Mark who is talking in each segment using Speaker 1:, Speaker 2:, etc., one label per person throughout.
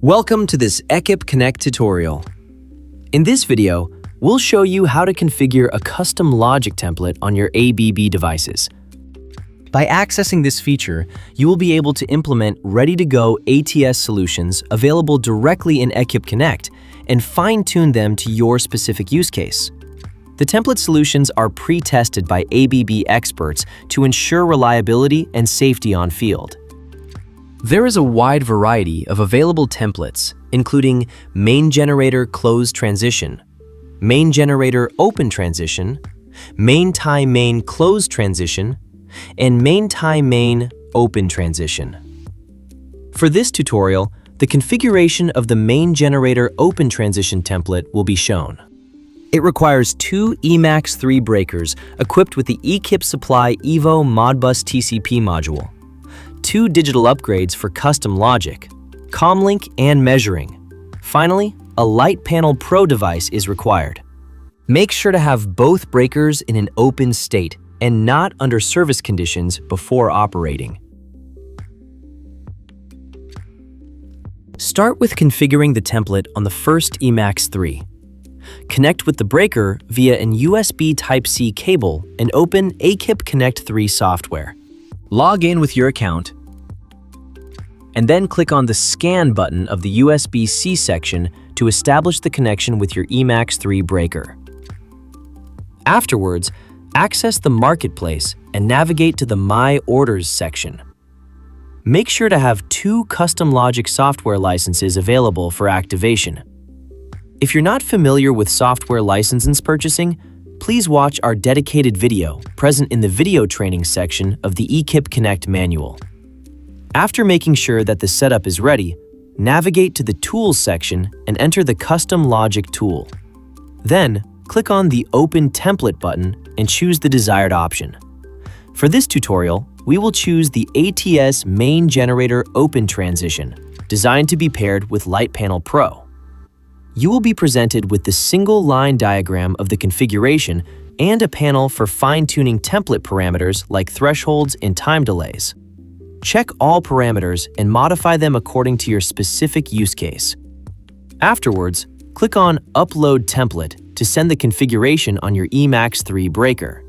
Speaker 1: Welcome to this Ekip Connect tutorial. In this video, we'll show you how to configure a custom logic template on your ABB devices. By accessing this feature, you will be able to implement ready-to-go ATS solutions available directly in Ekip Connect and fine-tune them to your specific use case. The template solutions are pre-tested by ABB experts to ensure reliability and safety on field. There is a wide variety of available templates, including main generator closed transition, main generator open transition, main tie main closed transition, and main tie main open transition. For this tutorial, the configuration of the main generator open transition template will be shown. It requires two Emax 3 breakers equipped with the Ekip Supply Evo Modbus TCP module, two digital upgrades for custom logic, comlink and measuring. Finally, a Light Panel Pro device is required. Make sure to have both breakers in an open state and not under service conditions before operating. Start with configuring the template on the first Emax 3. Connect with the breaker via an USB Type-C cable and open Ekip Connect 3 software. Log in with your account, and then click on the Scan button of the USB-C section to establish the connection with your Emax 3 breaker. Afterwards, access the Marketplace and navigate to the My Orders section. Make sure to have two custom logic software licenses available for activation. If you're not familiar with software license purchasing, please watch our dedicated video present in the video training section of the Ekip Connect manual. After making sure that the setup is ready, navigate to the Tools section and enter the Custom Logic tool. Then, click on the Open Template button and choose the desired option. For this tutorial, we will choose the ATS Main Generator Open Transition, designed to be paired with Light Panel Pro. You will be presented with the single line diagram of the configuration and a panel for fine-tuning template parameters like thresholds and time delays. Check all parameters and modify them according to your specific use case. Afterwards, click on Upload Template to send the configuration on your Emax 3 breaker.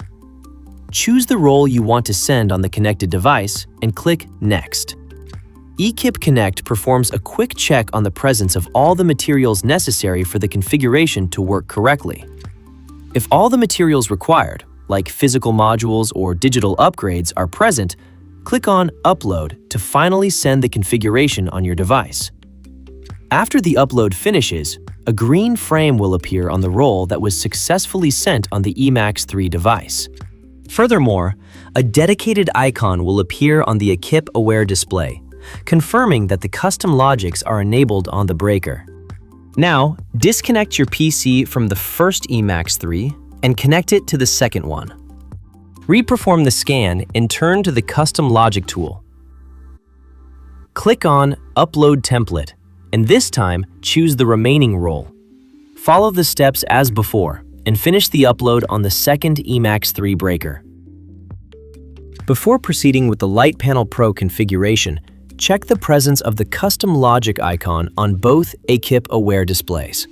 Speaker 1: Choose the role you want to send on the connected device and click Next. Ekip Connect performs a quick check on the presence of all the materials necessary for the configuration to work correctly. If all the materials required, like physical modules or digital upgrades, are present, click on Upload to finally send the configuration on your device. After the upload finishes, a green frame will appear on the role that was successfully sent on the Emax 3 device. Furthermore, a dedicated icon will appear on the Ekip Aware display, confirming that the custom logics are enabled on the breaker. Now, disconnect your PC from the first Emax 3 and connect it to the second one. Reperform the scan and turn to the Custom Logic tool. Click on Upload Template, and this time choose the remaining role. Follow the steps as before and finish the upload on the second Emax 3 breaker. Before proceeding with the Light Panel Pro configuration, check the presence of the Custom Logic icon on both Ekip Aware displays.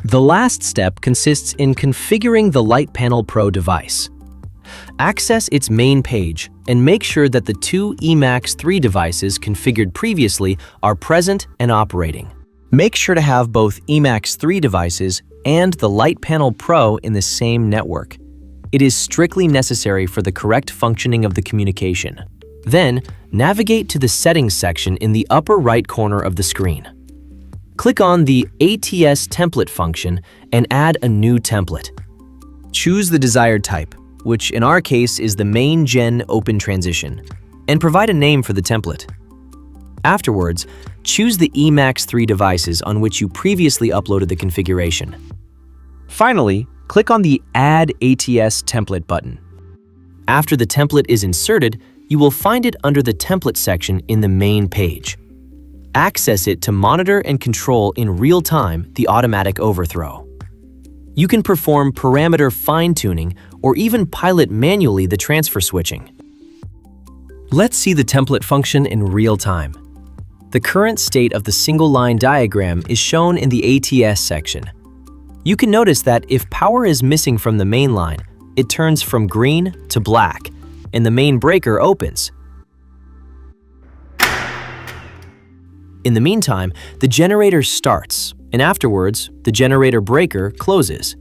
Speaker 1: The last step consists in configuring the Light Panel Pro device. Access its main page and make sure that the two Emax 3 devices configured previously are present and operating. Make sure to have both Emax 3 devices and the Light Panel Pro in the same network. It is strictly necessary for the correct functioning of the communication. Then, navigate to the Settings section in the upper right corner of the screen. Click on the ATS Template function and add a new template. Choose the desired type, which in our case is the Main Gen Open Transition, and provide a name for the template. Afterwards, choose the Emax 3 devices on which you previously uploaded the configuration. Finally, click on the Add ATS Template button. After the template is inserted, you will find it under the Template section in the main page. Access it to monitor and control in real time the automatic overthrow. You can perform parameter fine-tuning or even pilot manually the transfer switching. Let's see the template function in real time. The current state of the single line diagram is shown in the ATS section. You can notice that if power is missing from the main line, it turns from green to black, and the main breaker opens. In the meantime, the generator starts, and afterwards, the generator breaker closes.